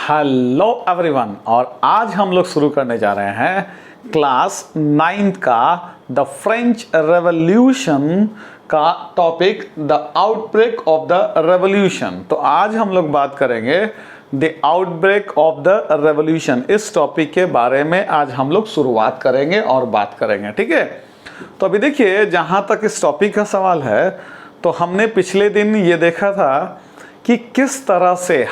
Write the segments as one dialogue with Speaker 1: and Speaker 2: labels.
Speaker 1: Hello everyone, और आज हम लोग शुरू करने जा रहे हैं क्लास 9th का द फ्रेंच रेवोल्यूशन का topic, the outbreak of the revolution. तो आज हम लोग बात करेंगे the outbreak of the revolution. इस टॉपिक के बारे में आज हम लोग शुरुआत करेंगे और बात करेंगे, ठीक है। तो अभी देखिए, जहां तक इस टॉपिक का सवाल है, तो हमने पिछले दिन ये देखा था कि किस तरह से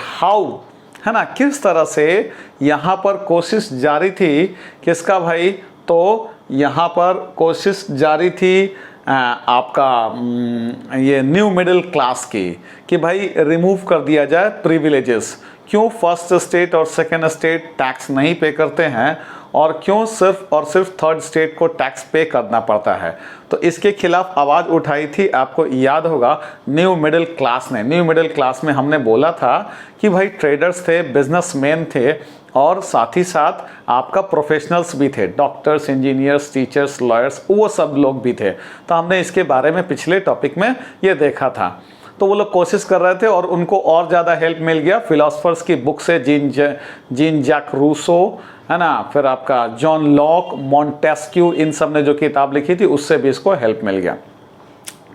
Speaker 1: है ना, किस तरह से यहाँ पर कोशिश जारी थी किसका भाई, तो यहाँ पर कोशिश जारी थी आपका ये न्यू मिडिल क्लास की, कि भाई रिमूव कर दिया जाए प्रिविलेजेस। क्यों फर्स्ट स्टेट और सेकेंड स्टेट टैक्स नहीं पे करते हैं, और क्यों सिर्फ और सिर्फ थर्ड स्टेट को टैक्स पे करना पड़ता है। तो इसके खिलाफ आवाज़ उठाई थी, आपको याद होगा, न्यू मिडिल क्लास ने। न्यू मिडिल क्लास में हमने बोला था कि भाई ट्रेडर्स थे, बिजनेसमैन थे, और साथ ही साथ आपका प्रोफेशनल्स भी थे, डॉक्टर्स, इंजीनियर्स, टीचर्स, लॉयर्स, वो सब लोग भी थे। तो हमने इसके बारे में पिछले टॉपिक में ये देखा था। तो वो लोग कोशिश कर रहे थे और उनको और ज़्यादा हेल्प मिल गया फिलोसफर्स की बुक से, जीन जैक रूसो, है ना, फिर आपका जॉन लॉक, मॉन्टेस्क्यू, इन सब ने जो किताब लिखी थी उससे भी इसको हेल्प मिल गया।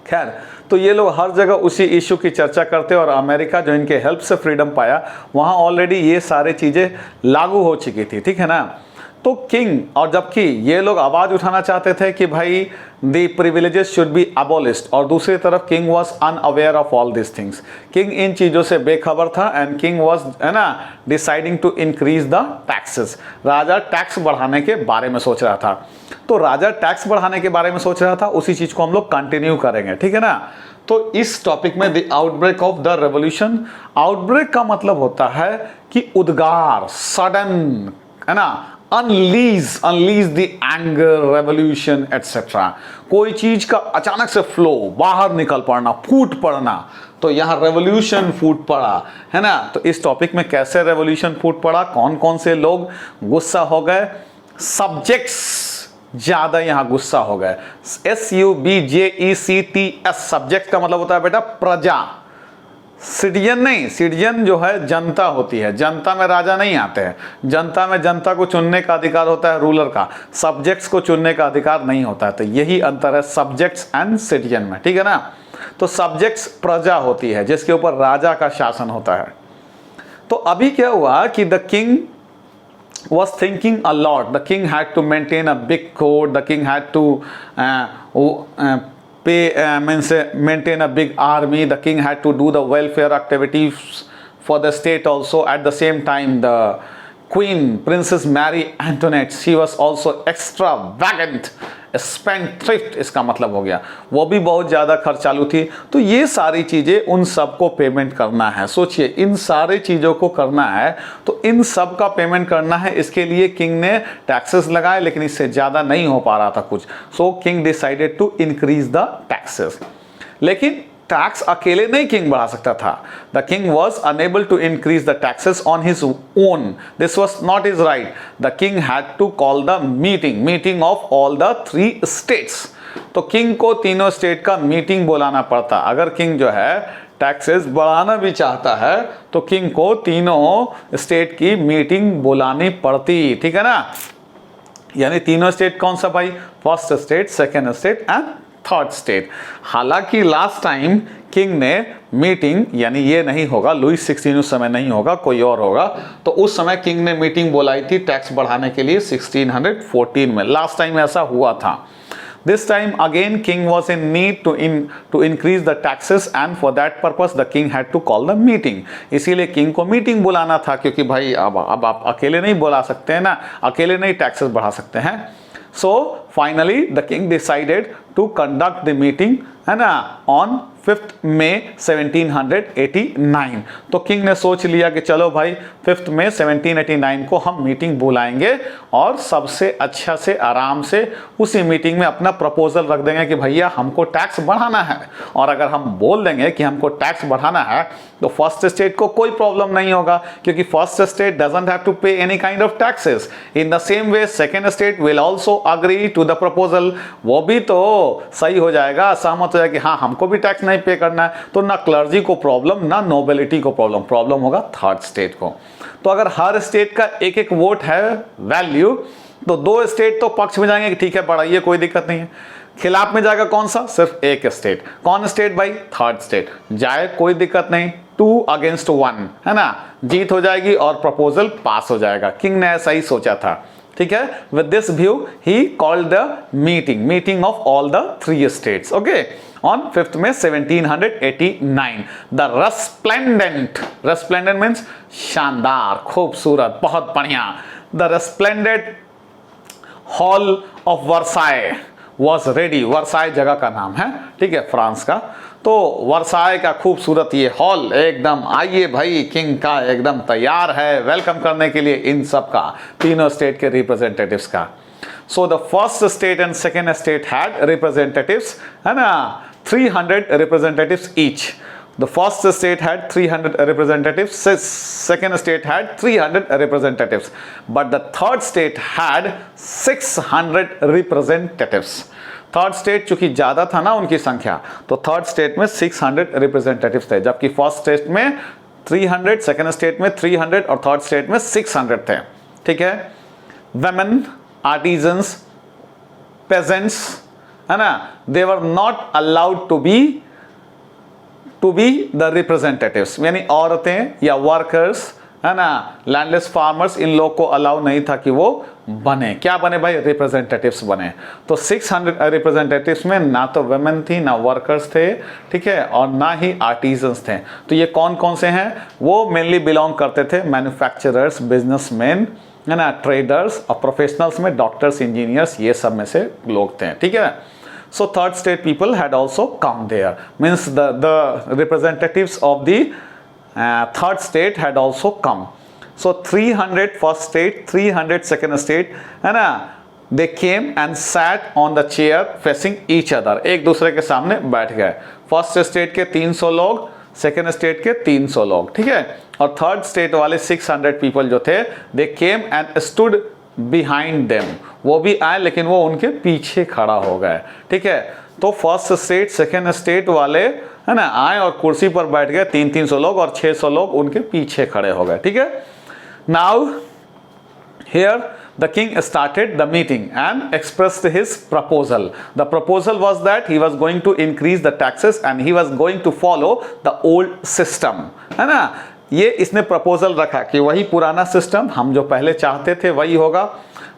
Speaker 1: खैर, तो ये लोग हर जगह उसी इशू की चर्चा करते, और अमेरिका जो इनके हेल्प से फ्रीडम पाया, वहाँ ऑलरेडी ये सारी चीज़ें लागू हो चुकी थी, ठीक है ना। तो किंग, और जबकि ये लोग आवाज़ उठाना चाहते थे कि भाई the privileges should be abolished, और दूसरी तरफ king was unaware of all this things. King इन चीज़ों से बेखबर था, एंड किंग वाज, है ना, deciding to increase the taxes. राजा टैक्स बढ़ाने के बारे में सोच रहा था। तो राजा टैक्स बढ़ाने के बारे में सोच रहा था, उसी चीज़ को हम लोग कंटिन्यू करेंगे, ठीक है ना। तो इस टॉपिक में the outbreak of the revolution, outbreak का मतलब होता है कि उद्गार, सडन, है ना, unleash the anger, revolution, etc. कोई चीज का अचानक से फ्लो, बाहर निकल पड़ना, फूट पड़ना। तो यहाँ रेवोल्यूशन फूट पड़ा, है ना। तो इस टॉपिक में कैसे रेवोल्यूशन फूट पड़ा, कौन कौन से लोग गुस्सा हो गए, सब्जेक्ट्स ज्यादा यहाँ गुस्सा हो गए। SUBJECTS, सब्जेक्ट का मतलब होता है बेटा प्रजा, सिटीजन नहीं। सिटीजन जो है जनता होती है, जनता में राजा नहीं आते हैं। जनता में जनता को चुनने का अधिकार होता है रूलर का, सब्जेक्ट्स को चुनने का अधिकार नहीं होता है। तो यही अंतर है सब्जेक्ट्स एंड सिटीजन में, ठीक है ना। तो सब्जेक्ट्स प्रजा होती है जिसके ऊपर राजा का शासन होता है। तो अभी क्या हुआ कि the king was thinking a lot. The king had to maintain a big court. The king had to maintain a big army. The king had to do the welfare activities for the state also. At the same time, the queen, Princess Mary Antoinette, she was also extravagant, spendthrift इसका मतलब हो गया, वो भी बहुत ज़्यादा खर्चालू थी। तो ये सारी चीज़ें उन सबको पेमेंट करना है। सोचिए, इन सारी चीज़ों को करना है, तो इन सब का पेमेंट करना है। इसके लिए किंग ने टैक्सेस लगाए, लेकिन इससे ज़्यादा नहीं हो पा रहा था कुछ। So king decided to increase the taxes. लेकिन टैक्स अकेले नहीं किंग बढ़ा सकता था। The king was unable to increase the taxes on his own. This was not his right. The king had to call the meeting of all the 3 states. तो king को तीनों state का meeting बुलाना पड़ता। अगर किंग जो है taxes बढ़ाना भी चाहता है, तो किंग को तीनों स्टेट की मीटिंग बुलानी पड़ती, ठीक है ना। यानी तीनों स्टेट कौन सा भाई, first state, second state and third state. हालांकि लास्ट टाइम किंग ने मीटिंग, यानी ये नहीं होगा, लुई 16 उस समय नहीं होगा, कोई और होगा। तो उस समय किंग ने मीटिंग बुलाई थी टैक्स बढ़ाने के लिए 1614 में। लास्ट टाइम ऐसा हुआ था। This time again king was in need to increase the taxes, and for that purpose the king had to call the meeting. इसीलिए किंग को मीटिंग बुलाना था, क्योंकि भाई अब आप अकेले नहीं बुला सकते हैं ना, अकेले नहीं टैक्सेस बढ़ा सकते हैं। So finally the king decided to conduct the meeting, है ना, on 5th May 1789। तो किंग ने सोच लिया कि चलो भाई 5th May 1789 को हम मीटिंग बुलाएंगे, और सबसे अच्छा से आराम से उसी मीटिंग में अपना प्रपोजल रख देंगे कि भैया हमको टैक्स बढ़ाना है। और अगर हम बोल देंगे कि हमको टैक्स बढ़ाना है, तो फर्स्ट स्टेट को कोई प्रॉब्लम नहीं होगा, क्योंकि first state doesn't have to pay any kind of taxes. In the same way second state will also agree to the proposal. वो भी तो सही हो जाएगा, सहमत हो जाएगा कि हाँ हमको भी टैक्स नहीं नहीं पे करना है, तो ना क्लर्जी को प्रॉब्लम ना नोबिलिटी को प्रॉब्लम होगा थर्ड स्टेट को। तो अगर हर स्टेट का एक एक वोट है वैल्यू, तो 2 स्टेट तो पक्ष में जाएंगे कि ठीक है बढ़ाइए, कोई दिक्कत नहीं है। खिलाफ में जाएगा कौन सा? सिर्फ एक स्टेट। कौन स्टेट भाई? Third state. जाए कोई दिक्कत नहीं, 2 अगेंस्ट 1 है ना, जीत हो जाएगी और प्रपोजल पास हो जाएगा। किंग ने ऐसा ही सोचा था, ठीक है। With this view he called the meeting of all the 3 states, okay, on 5th May 1789। The resplendent means शानदार, खूबसूरत, बहुत बढ़िया। The resplendent hall of Versailles was ready. Versailles जगह का नाम है, ठीक है, फ्रांस का। तो वर्साई का खूबसूरत ये हॉल एकदम, आइए भाई, किंग का एकदम तैयार है वेलकम करने के लिए इन सब का, तीनों स्टेट के रिप्रेजेंटेटिव्स का। So the first state and second state had representatives, है ना, 300 representatives each. The first state had 300 representatives, second state had 300 representatives, but the third state had 600 representatives. Third state चूंकि ज्यादा था ना उनकी संख्या, तो थर्ड स्टेट में 600 रिप्रेजेंटेटिव्स थे, जबकि फर्स्ट स्टेट में 300, सेकेंड स्टेट में 300 और थर्ड स्टेट में 600 थे, ठीक है। वेमेन, आर्टिजन्स, पेजेंट्स, है ना, they were not allowed to be the representatives, यानी औरतें या वर्कर्स, है ना, लैंडलेस फार्मर्स, इन लोग को अलाउ नहीं था कि वो बने, क्या बने भाई? रिप्रेजेंटेटिव्स बने। तो 600 रिप्रेजेंटेटिव्स में ना तो वेमेन थी, ना वर्कर्स थे, ठीक है, और ना ही आर्टिजन्स थे। तो ये कौन कौन से हैं? वो मेनली बिलोंग करते थे मैन्युफैक्चरर्स, बिजनेसमैन, है ना, ट्रेडर्स, और प्रोफेशनल्स में डॉक्टर्स, इंजीनियर्स, ये सब में से लोग थे, ठीक है। So third state people had also come there, means the representatives of the third state had also come. So 300 first state, 300 second state, है ना, they came and sat on the chair facing each other, एक दूसरे के सामने बैठ गए। First state के 300 लोग, सेकेंड स्टेट के 300 लोग, ठीक है, और थर्ड स्टेट वाले 600 पीपल जो थे, they came and stood behind them, वो भी आए लेकिन वो उनके पीछे खड़ा हो गए, ठीक है। तो फर्स्ट स्टेट, सेकेंड स्टेट वाले, है ना, आए और कुर्सी पर बैठ गए, 300 लोग, और 600 लोग उनके पीछे खड़े हो गए, ठीक है। Now here the king started the meeting and expressed his proposal. The proposal was that he was going to increase the taxes and he was going to follow the old system, है ना। ये इसने proposal रखा कि वही पुराना system, हम जो पहले चाहते थे वही होगा।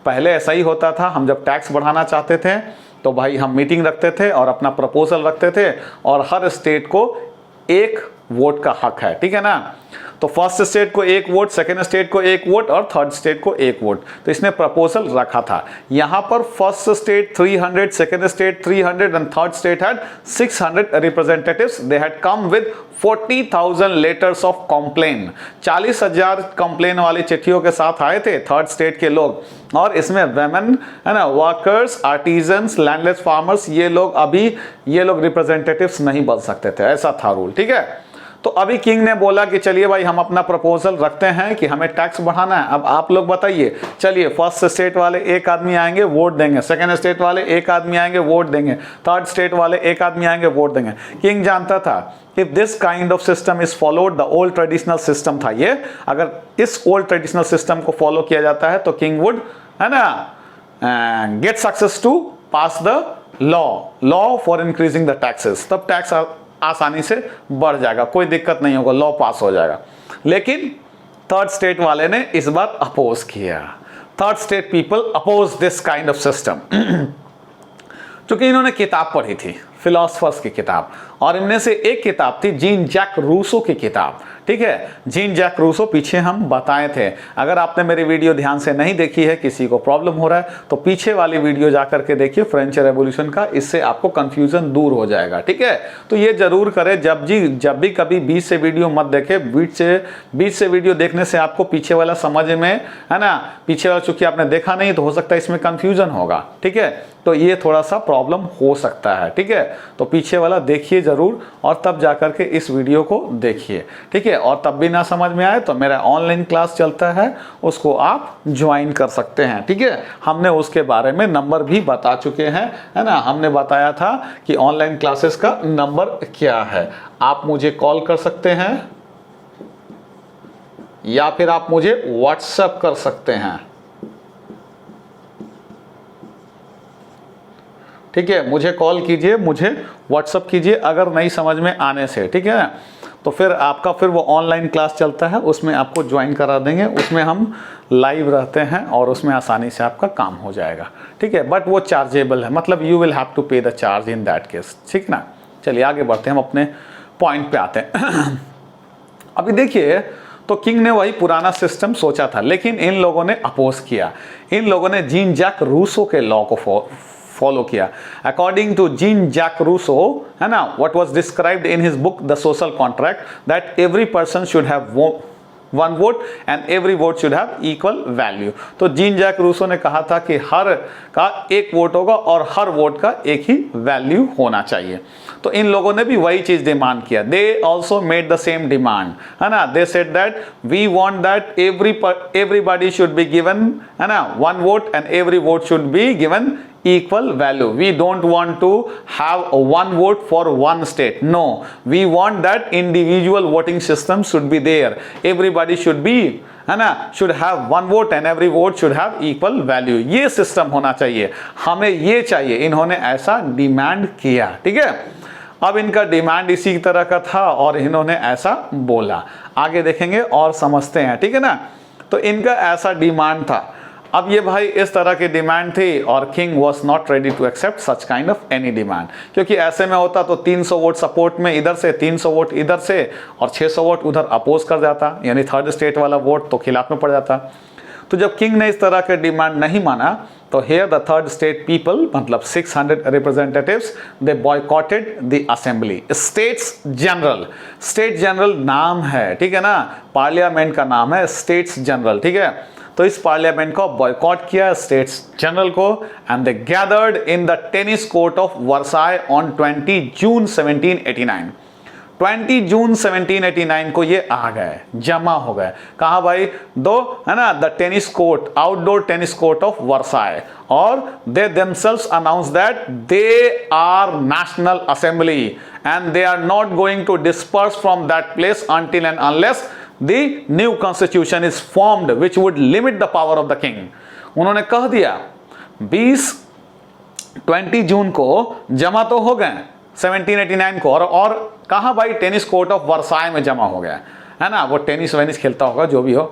Speaker 1: पहले ऐसा ही होता था, हम जब टैक्स बढ़ाना चाहते थे तो भाई हम मीटिंग रखते थे और अपना प्रपोजल रखते थे, और हर स्टेट को एक वोट का हक है, ठीक है ना। तो फर्स्ट स्टेट को 1 वोट, सेकेंड स्टेट को 1 वोट और थर्ड स्टेट को 1 वोट। तो इसने प्रपोजल रखा था। यहां पर first state 300, second state 300 and third state had 600 representatives. They had come with 40,000 letters of complain. 40,000 complain वाली चिट्ठियों के साथ आए थे थर्ड स्टेट के लोग, और इसमें वेमेन, है ना, वर्कर्स, आर्टिजन्स, लैंडलेस फार्मर्स, ये लोग रिप्रेजेंटेटिव्स नहीं बन सकते थे, ऐसा था रूल, ठीक है। तो अभी किंग ने बोला कि चलिए भाई हम अपना प्रपोजल रखते हैं कि हमें टैक्स बढ़ाना है। अब आप लोग बताइए, चलिए फर्स्ट स्टेट वाले एक आदमी आएंगे वोट देंगे, सेकंड स्टेट वाले एक आदमी आएंगे वोट देंगे, थर्ड स्टेट वाले एक आदमी आएंगे वोट देंगे। किंग जानता था if this kind of system is followed, the old traditional system था ये, अगर इस ओल्ड ट्रेडिशनल सिस्टम को फॉलो किया जाता है तो किंग वुड, है ना, get success to pass the law for increasing the taxes. तब टैक्स आसानी से बढ़ जाएगा, कोई दिक्कत नहीं होगा, लॉ पास हो जाएगा। लेकिन थर्ड स्टेट वाले ने इस बार अपोज किया। Third state people oppose this kind of system. क्योंकि इन्होंने किताब पढ़ी थी, फिलोसफर्स की किताब, और इनमें से एक किताब थी जीन जैक रूसो की किताब, ठीक है। जीन जैक रूसो पीछे हम बताए थे। अगर आपने मेरी वीडियो ध्यान से नहीं देखी है, किसी को प्रॉब्लम हो रहा है, तो पीछे वाली वीडियो जाकर के देखिए फ्रेंच रेवोल्यूशन का, इससे आपको कंफ्यूजन दूर हो जाएगा, ठीक है। तो ये जरूर करें, जब भी कभी बीच से वीडियो मत देखे। बीच से वीडियो देखने से आपको पीछे वाला समझ में, है ना, पीछे वाला चूंकि आपने देखा नहीं तो हो सकता है इसमें कंफ्यूजन होगा, ठीक है। तो ये थोड़ा सा प्रॉब्लम हो सकता है, ठीक है। तो पीछे वाला देखिए ज़रूर और तब जा कर के इस वीडियो को देखिए, ठीक है। और तब भी ना समझ में आए तो मेरा ऑनलाइन क्लास चलता है, उसको आप ज्वाइन कर सकते हैं, ठीक है। हमने उसके बारे में नंबर भी बता चुके हैं, है ना। हमने बताया था कि ऑनलाइन क्लासेस का नंबर क्या है। आप मुझे कॉल कर सकते हैं या फिर आप मुझे व्हाट्सएप कर सकते हैं, ठीक है। मुझे कॉल कीजिए, मुझे व्हाट्सएप कीजिए अगर नहीं समझ में आने से, ठीक है। तो फिर आपका फिर वो ऑनलाइन क्लास चलता है, उसमें आपको ज्वाइन करा देंगे। उसमें हम लाइव रहते हैं और उसमें आसानी से आपका काम हो जाएगा, ठीक है। बट वो चार्जेबल है, मतलब यू विल हैव टू पे the charge in that case, ठीक ना। चलिए आगे बढ़ते हैं, हम अपने पॉइंट पे आते हैं। अभी देखिए, तो किंग ने वही पुराना सिस्टम सोचा था, लेकिन इन लोगों ने अपोज किया। इन लोगों ने जीन जैक रूसो के लॉ को फॉलो किया। According to Jean Jacques Rousseau, है ना, what was described in his book the social contract, that every person should have one vote and every vote should have equal value. तो Jean Jacques Rousseau ने कहा था कि हर का एक vote होगा और हर वोट का एक ही वैल्यू होना चाहिए। तो इन लोगों ने भी वही चीज डिमांड किया। They also made the same demand, है ना। They said that we want that everybody should be given, है ना, one vote and every vote should be given equal value. We don't want to have one vote for one state. No, we want that individual voting system should be there. Everybody should be, है ना, should have one vote and every vote should have equal value. ये system होना चाहिए, हमें ये चाहिए। इन्होंने ऐसा डिमांड किया, ठीक है। अब इनका डिमांड इसी तरह का था और इन्होंने ऐसा बोला। आगे देखेंगे और समझते हैं, ठीक है ना। तो इनका ऐसा डिमांड था। अब ये भाई इस तरह की डिमांड थी और king was not ready to accept such kind of any demand, क्योंकि ऐसे में होता तो 300 वोट सपोर्ट में इधर से, 300 वोट इधर से और 600 वोट उधर अपोज कर जाता, यानी थर्ड स्टेट वाला वोट तो खिलाफ में पड़ जाता। तो जब किंग ने इस तरह के डिमांड नहीं माना तो here the third state people, मतलब 600 representatives, they boycotted the assembly. States general, state general नाम है, ठीक है ना, पार्लियामेंट का नाम है स्टेट्स जनरल, ठीक है। तो इस पार्लियामेंट को बॉयकॉट किया, स्टेट्स जनरल को, and they gathered in the tennis court of Versailles on 20 जून 1789। 20 जून 1789 को ये आ गए, जमा हो गए। कहा भाई? दो, है ना, the tennis court, outdoor tennis court of Versailles, और दे themselves announced that they are national assembly and they are not going to disperse from that place until and unless the new constitution is formed which would limit the power of the king। उन्होंने कह दिया 20 जून को जमा तो हो गए 1789 को, और कहा भाई? टेनिस कोर्ट ऑफ वर्साई में जमा हो गया, है ना, वो टेनिस वेनिस खेलता होगा जो भी हो,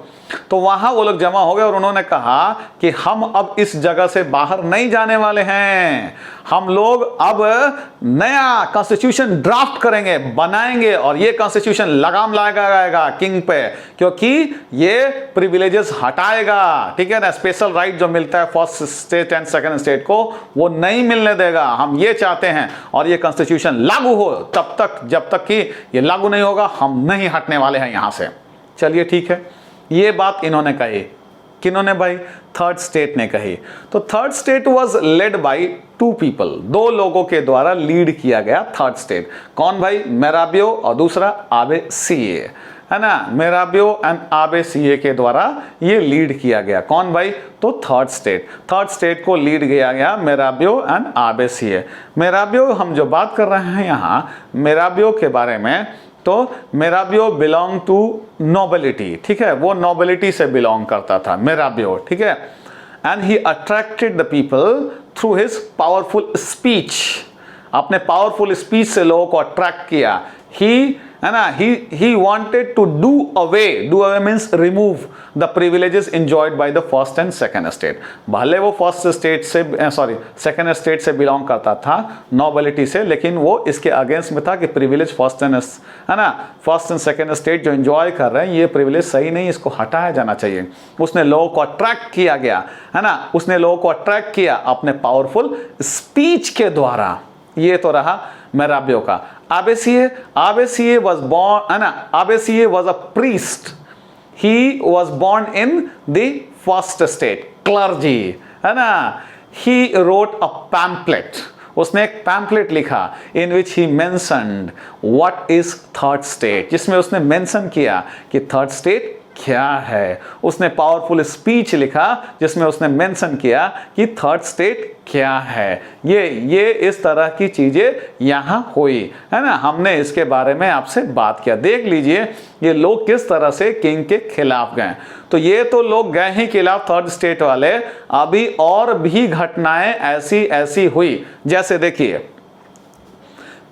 Speaker 1: तो वहां वो लोग जमा हो गए और उन्होंने कहा कि हम अब इस जगह से बाहर नहीं जाने वाले हैं, हम लोग अब नया कॉन्स्टिट्यूशन ड्राफ्ट करेंगे, बनाएंगे, और ये कॉन्स्टिट्यूशन लगाम लगाएगा किंग पे, क्योंकि ये प्रिविलेजेस हटाएगा, ठीक है ना। स्पेशल राइट जो मिलता है first state and second state को, वो नहीं मिलने देगा। हम ये चाहते हैं और ये कॉन्स्टिट्यूशन लागू हो तब तक, जब तक कि ये लागू नहीं होगा हम नहीं हटने वाले हैं यहां से। चलिए ठीक है, ये बात इन्होंने कही। किन्होंने भाई? थर्ड स्टेट ने कही। तो third state was led by two people, दो लोगों के द्वारा लीड किया गया थर्ड स्टेट। कौन भाई? मेराबियो और दूसरा आबे सीए, है ना। मेराबियो एंड आबे सीए के द्वारा ये लीड किया गया। कौन भाई? तो थर्ड स्टेट को लीड किया गया मेराबियो एंड आबे सीए। मेराबियो, हम जो बात कर रहे हैं यहां मेराबियो के बारे में, तो मेराबियो बिलोंग टू नोबिलिटी, ठीक है, वो नोबिलिटी से बिलोंग करता था मेराबियो, ठीक है। And he attracted the people through his powerful speech, अपने पावरफुल स्पीच से लोगों को अट्रैक्ट किया। ही, है ना, he wanted to do away means remove the privileges enjoyed by the first and second state। भले वो फर्स्ट स्टेट से, सेकंड स्टेट से बिलोंग करता था, नोबिलिटी से, लेकिन वो इसके अगेंस्ट में था कि प्रिविलेज फर्स्ट एंड, है ना, फर्स्ट एंड सेकंड स्टेट जो एंजॉय कर रहे हैं ये प्रिविलेज सही नहीं, इसको हटाया जाना चाहिए। उसने लोगों को अट्रैक्ट किया गया, है ना, उसने लोगों को अट्रैक्ट किया अपने पावरफुल स्पीच के द्वारा। ये तो रहा मेराबियो का। आबेसीए was born, है ना, आबेसीए was a priest, he was born in the first state, clergy, है ना, ही रोट अ पैम्पलेट, उसने एक पैम्पलेट लिखा in which he mentioned what is third state, जिसमें उसने मेंशन किया कि थर्ड स्टेट क्या है। उसने पावरफुल स्पीच लिखा जिसमें उसने मेंशन किया कि थर्ड स्टेट क्या है। ये इस तरह की चीजें यहां हुई है ना। हमने इसके बारे में आपसे बात किया। देख लीजिए ये लोग किस तरह से किंग के खिलाफ गए। तो ये तो लोग गए ही खिलाफ थर्ड स्टेट वाले, अभी और भी घटनाएं ऐसी ऐसी हुई। जैसे देखिए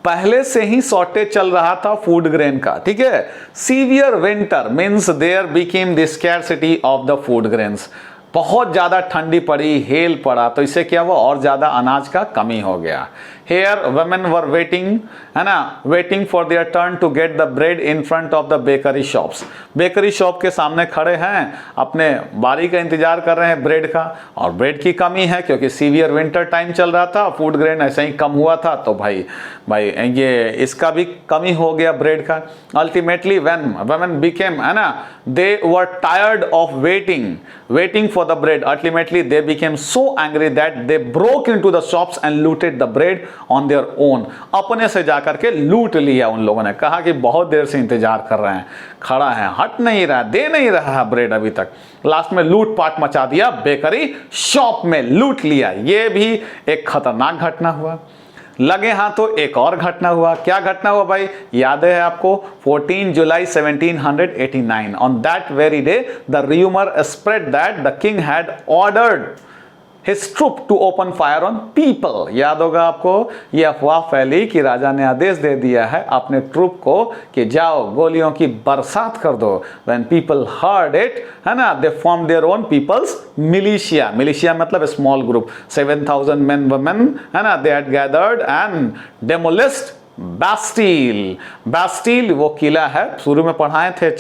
Speaker 1: पहले से ही शॉर्टेज चल रहा था फूड ग्रेन का, ठीक है। Severe winter means there became the scarcity of the food grains, बहुत ज्यादा ठंडी पड़ी, हेल पड़ा, तो इससे क्या हुआ और ज्यादा अनाज का कमी हो गया। Here women were waiting, है ना, waiting for their turn to get the bread in front of the bakery shops. Bakery shop के सामने खड़े हैं, अपने बारी का इंतजार कर रहे हैं ब्रेड का, और ब्रेड की कमी है क्योंकि सीवियर विंटर टाइम चल रहा था, फूड ग्रेन ऐसे ही कम हुआ था, तो भाई ये इसका भी कमी हो गया ब्रेड का। अल्टीमेटली when women became, है ना, they were tired of waiting for the bread. Ultimately they became so angry that they broke into the shops and looted the bread on their own. अपने से जाकर के लूट लिया उन लोगों ने। कहा कि बहुत देर से इंतजार कर रहे हैं, खड़ा है, हट नहीं रहा, दे नहीं रहा ब्रेड अभी तक। लास्ट में लूट पाट मचा दिया, बेकरी शॉप में लूट लिया। ये भी एक खतरनाक घटना हुआ। लगे हाँ तो एक और घटना हुआ। क्या घटना हुआ भाई, याद है आपको? 14 जुलाई 1789 on that very day the rumour spread that the king had ordered his troop to open fire on people। याद होगा आपको, ये अफवाह फैली कि राजा ने आदेश दे दिया है अपने ट्रूप को कि जाओ गोलियों की बरसात कर दो। When people heard it, है ना, they formed their own people's militia। Militia मतलब स्मॉल ग्रुप। 7,000 men women, है ना, they had gathered and demolished Bastille। Bastille वो किला है, शुरू में पढ़ाए थे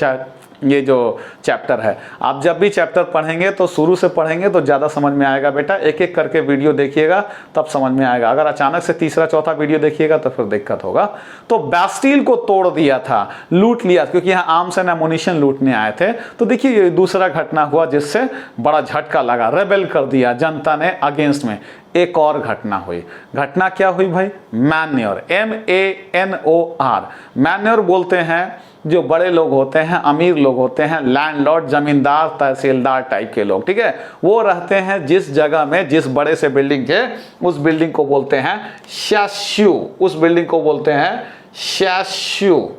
Speaker 1: ये जो चैप्टर है। आप जब भी चैप्टर पढ़ेंगे तो शुरू से पढ़ेंगे तो ज़्यादा समझ में आएगा बेटा। एक एक करके वीडियो देखिएगा तब समझ में आएगा। अगर अचानक से तीसरा चौथा वीडियो देखिएगा तो फिर दिक्कत होगा। तो बैस्टिल को तोड़ दिया था, लूट लिया, क्योंकि यहाँ आर्म्स एंड एमुनिशन लूटने आए थे। तो देखिए ये दूसरा घटना हुआ जिससे बड़ा झटका लगा, रेबेल कर दिया जनता ने अगेंस्ट में। एक और घटना हुई। घटना क्या हुई भाई? Manure, MANOR। मैन्योर बोलते हैं जो बड़े लोग होते हैं, अमीर लोग होते हैं, लैंडलॉर्ड, जमींदार, तहसीलदार टाइप के लोग, ठीक है। वो रहते हैं जिस जगह में, जिस बड़े से बिल्डिंग के, उस बिल्डिंग को बोलते हैं शास्यू। उस बिल्डिंग को बोलते हैं शास्यू।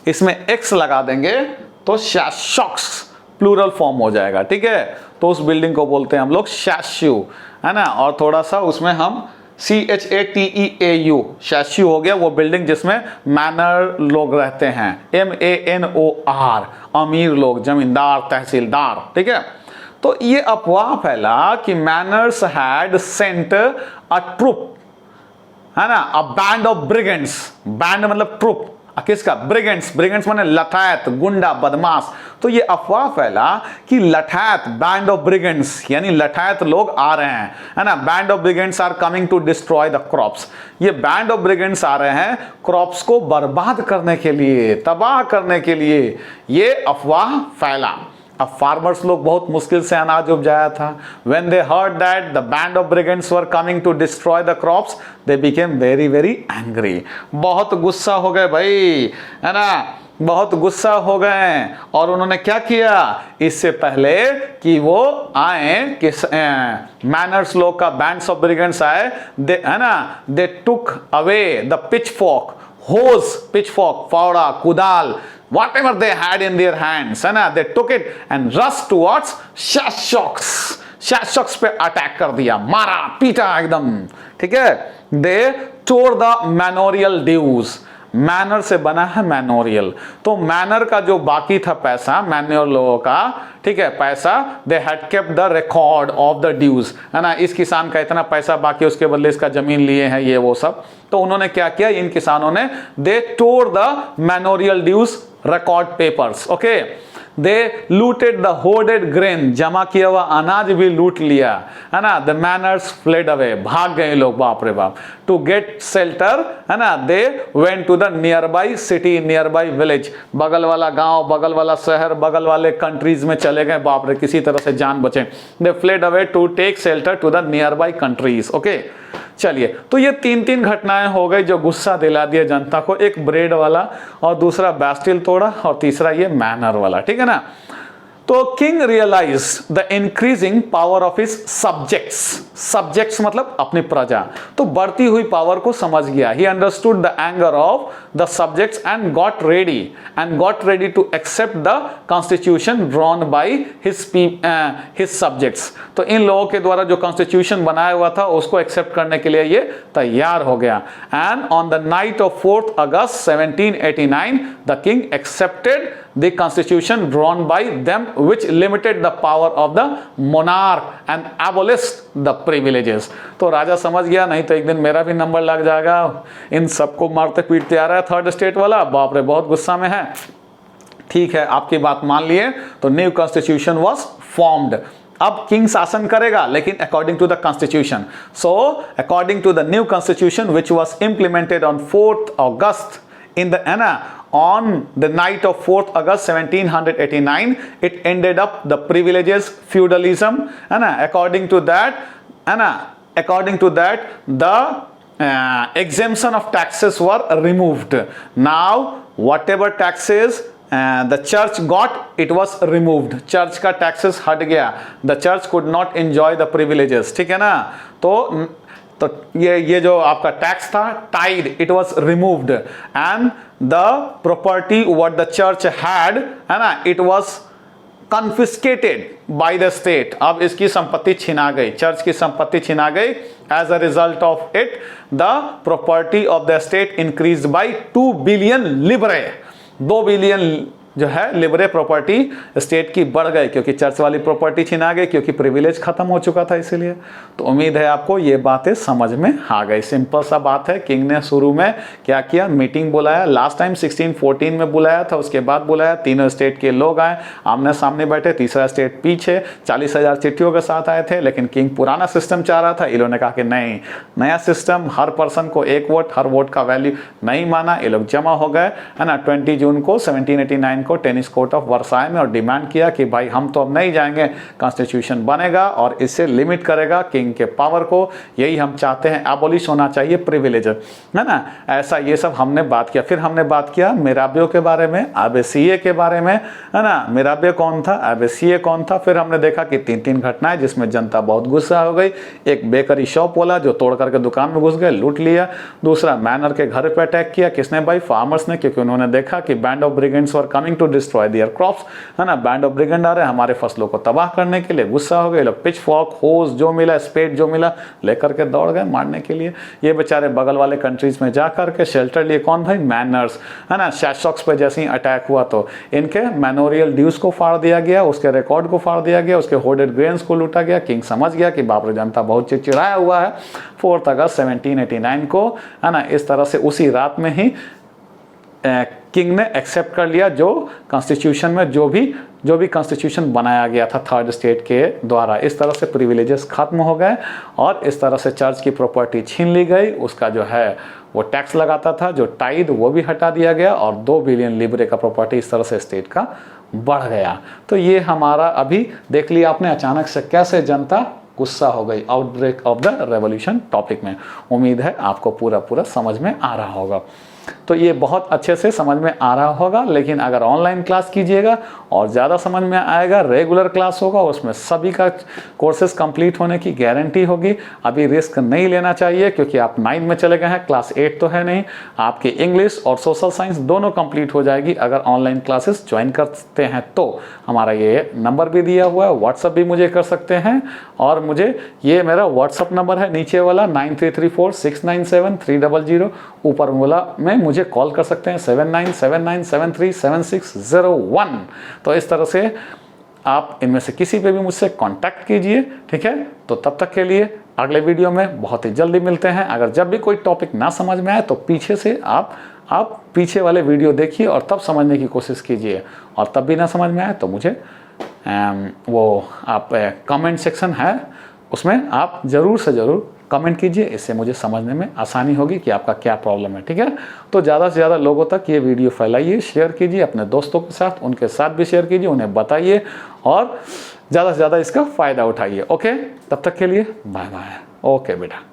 Speaker 1: इसमें एक्स लगा देंगे तो शासक्स प्लूरल फॉर्म हो जाएगा, ठीक है। तो उस बिल्डिंग को बोलते हैं हम लोग शास्यू, है ना। और थोड़ा सा उसमें हम CHATEAU, शास्यू हो गया वो बिल्डिंग जिसमें मैनर लोग रहते हैं। MANOR, अमीर लोग, जमींदार, तहसीलदार, ठीक है। तो ये अफवाह फैला कि manors had sent a troop, है ना, a band of brigands. Band मतलब ट्रूप, किसका? ब्रिगेंड्स। ब्रिगेंड्स माने लठैत, गुंडा, बदमाश। तो ये अफवाह फैला कि लठैत, बैंड ऑफ ब्रिगेंड्स, यानी लठैत लोग आ रहे हैं, है ना। Band of brigands are coming to destroy the crops. ये बैंड ऑफ ब्रिगेंड्स आ रहे हैं क्रॉप्स को बर्बाद करने के लिए, तबाह करने के लिए। ये अफवाह फैला। अब फार्मर्स लोग बहुत मुश्किल से अनाज उपजाया था। When they heard that the band of brigands were coming to destroy the crops, they became very very angry। बहुत गुस्सा हो गए भाई, है ना, बहुत गुस्सा हो गए। और उन्होंने क्या किया, इससे पहले कि वो आए, कि मैनर्स लोग का बैंड्स ऑफ ब्रिगेंड्स आए, है ना, दे took away the pitchfork, hose, pitchfork, फावड़ा, कुदाल, whatever they had in their hands, है ना, they took it and rushed towards Shashaks। Shashaks पे अटैक कर दिया, मारा पीटा एकदम, ठीक है। They tore the manorial dues। Manner से बना है मैनोरियल। तो मैनर का जो बाकी था पैसा, मैन्योर लोगों का, ठीक है, पैसा, they had kept the record of the dues, है ना। इस किसान का इतना पैसा बाकी, उसके बदले इसका जमीन लिए हैं, ये वो सब। तो उन्होंने क्या किया, इन किसानों ने, they tore the manorial dues record papers, okay. They looted the hoarded grain, जमा किया हुआ अनाज भी लूट लिया, है ना। द मैनर्स फ्लेड अवे, भाग गए लोग, बाप रे बाप। टू गेट शेल्टर, है ना, they went to the nearby city, nearby village, बगल वाला गांव, बगल वाला शहर, बगल वाले कंट्रीज में चले गए, बाप रे किसी तरह से जान बचे। They fled away to take shelter to the nearby countries. Okay, चलिए, तो ये तीन तीन घटनाएं हो गई जो गुस्सा दिला दिया जनता को, एक ब्रेड वाला और दूसरा बैस्टिल तोड़ा और तीसरा ये मैनर वाला, ठीक है ना। तो king realise the increasing power of his subjects, subjects मतलब अपनी प्रजा, तो बढ़ती हुई पावर को समझ गया। He understood the anger of the subjects and got ready to accept the constitution drawn by his subjects. तो इन लोगों के द्वारा जो कॉन्स्टिट्यूशन बनाया हुआ था उसको एक्सेप्ट करने के लिए ये तैयार हो गया। And on the night of 4 August 1789 the king accepted the constitution drawn by them which limited the power of the monarch and abolished the privileges। तो राजा समझ गया, नहीं तो एक दिन मेरा भी नंबर लग जाएगा, इन सबको मारते पीटते आ रहा है थर्ड स्टेट वाला, बाप रे बहुत गुस्सा में है। ठीक है, आपकी बात मान लिए, तो न्यू कॉन्स्टिट्यूशन वॉज फॉर्म्ड। अब किंग शासन करेगा लेकिन according to the constitution. So according to the new constitution which was implemented on 4 August in the on the night of 4th August 1789, it ended up the privileges, feudalism, according to that the exemption of taxes were removed. Now whatever taxes the church got, it was removed, church का taxes हट गया, the church could not enjoy the privileges, ठीक है ना। तो ये जो आपका टैक्स था tithe, it was removed and the property what the church had, है ना, it was confiscated by the state. अब इसकी संपत्ति छिना गई, चर्च की संपत्ति छिना गई। As a result of it the property of the state increase by 2 billion लिब्रे। 2 बिलियन जो है लिबरे प्रॉपर्टी स्टेट की बढ़ गई, क्योंकि चर्च वाली प्रॉपर्टी छिना गई, क्योंकि प्रिविलेज खत्म हो चुका था इसीलिए। तो उम्मीद है आपको ये बातें समझ में आ गई। सिंपल सा बात है, किंग ने शुरू में क्या किया, मीटिंग बुलाया, लास्ट टाइम 1614 में बुलाया था, उसके बाद बुलाया, तीनों स्टेट के लोग आए, आमने सामने बैठे, तीसरा स्टेट पीछे, 40,000 चिट्ठियों के साथ आए थे। लेकिन किंग पुराना सिस्टम चाह रहा था, इन्होंने कहा कि नहीं, नया सिस्टम, हर पर्सन को एक वोट, हर वोट का वैल्यू नहीं माना। ये लोग जमा हो गए, है ना, 20 जून को 1789 को टेनिस कोर्ट ऑफ वर्साई में, और डिमांड किया कि भाई हम तो अब नहीं जाएंगे, कॉन्स्टिट्यूशन बनेगा और इससे लिमिट करेगा किंग के पावर को, यही हम चाहते हैं, एबॉलिश होना चाहिए प्रिविलेज, है ना। ऐसा ये सब हमने बात किया। फिर हमने बात किया मिराबियो के बारे में, एबेसिये के बारे में, है ना। मिराबियो कौन था, एबेसिये कौन था। फिर हमने देखा कि 3 घटनाएं जिसमें जनता बहुत गुस्सा हो गई। एक बेकरी शॉप वाला जो तोड़ करके दुकान में घुस गए, लूट लिया। दूसरा मैनर के घर पे अटैक किया, किसने भाई, फार्मर्स ने, क्योंकि उन्होंने देखा कि band of brigands were coming to destroy their crops, है ना, बैंड ऑफ ब्रिगेंड आ रहे हैं हमारे फसलों को तबाह करने के लिए। गुस्सा हो गए लोग, पिच फॉर्क, होज जो मिला, स्पेड जो मिला लेकर के दौड़ गए मारने के लिए। ये बेचारे बगल वाले कंट्रीज में जा करके शेल्टर लिए। कौन भाई, मैनर्स, है ना। शैशॉक्स पे जैसे ही अटैक हुआ तो इनके मैनोरियल ड्यूज को फाड़ दिया गया, उसके रिकॉर्ड को फाड़ दिया गया, उसके होर्डेड ग्रेन्स को लूटा गया। किंग समझ गया कि बाप रे जनता बहुत चिड़चिड़ाया हुआ है। 4 अगस्त 1789 को, है ना, इस तरह से उसी रात में ही किंग ने एक्सेप्ट कर लिया जो कॉन्स्टिट्यूशन में जो भी कॉन्स्टिट्यूशन बनाया गया था थर्ड स्टेट के द्वारा। इस तरह से प्रिविलेजेस खत्म हो गए और इस तरह से चर्च की प्रॉपर्टी छीन ली गई। उसका जो है वो टैक्स लगाता था जो टाइड, वो भी हटा दिया गया और 2 बिलियन लिब्रे का प्रॉपर्टी इस तरह से स्टेट का बढ़ गया। तो ये हमारा अभी देख लिया आपने, अचानक से कैसे जनता गुस्सा हो गई, outbreak of the revolution topic में। उम्मीद है आपको पूरा समझ में आ रहा होगा। तो ये बहुत अच्छे से समझ में आ रहा होगा। लेकिन अगर ऑनलाइन क्लास कीजिएगा और ज़्यादा समझ में आएगा, रेगुलर क्लास होगा, उसमें सभी का कोर्सेज कंप्लीट होने की गारंटी होगी। अभी रिस्क नहीं लेना चाहिए क्योंकि आप 9 में चले गए हैं, क्लास 8 तो है नहीं। आपकी इंग्लिश और सोशल साइंस दोनों कंप्लीट हो जाएगी अगर ऑनलाइन क्लासेस ज्वाइन करते हैं तो। हमारा ये नंबर भी दिया हुआ है, व्हाट्सअप भी मुझे कर सकते हैं और मुझे ये मेरा व्हाट्सअप नंबर है नीचे वाला 9334697300, ऊपर वाला में मुझे कॉल कर सकते हैं 7979737601। तो इस तरह से आप इनमें से किसी पे भी मुझसे कांटेक्ट कीजिए, ठीक है। तो तब तक के लिए अगले वीडियो में बहुत ही जल्दी मिलते हैं। अगर जब भी कोई टॉपिक ना समझ में आए तो पीछे से आप पीछे वाले वीडियो देखिए और तब समझने की कोशिश कीजिए, और तब भी ना समझ में आए तो मुझे वो आप कमेंट सेक्शन है उसमें आप ज़रूर से ज़रूर कमेंट कीजिए, इससे मुझे समझने में आसानी होगी कि आपका क्या प्रॉब्लम है। ठीक है, तो ज़्यादा से ज़्यादा लोगों तक ये वीडियो फैलाइए, शेयर कीजिए अपने दोस्तों के साथ, उनके साथ भी शेयर कीजिए, उन्हें बताइए और ज़्यादा से ज़्यादा इसका फ़ायदा उठाइए। ओके, तब तक के लिए बाय बाय। ओके बेटा।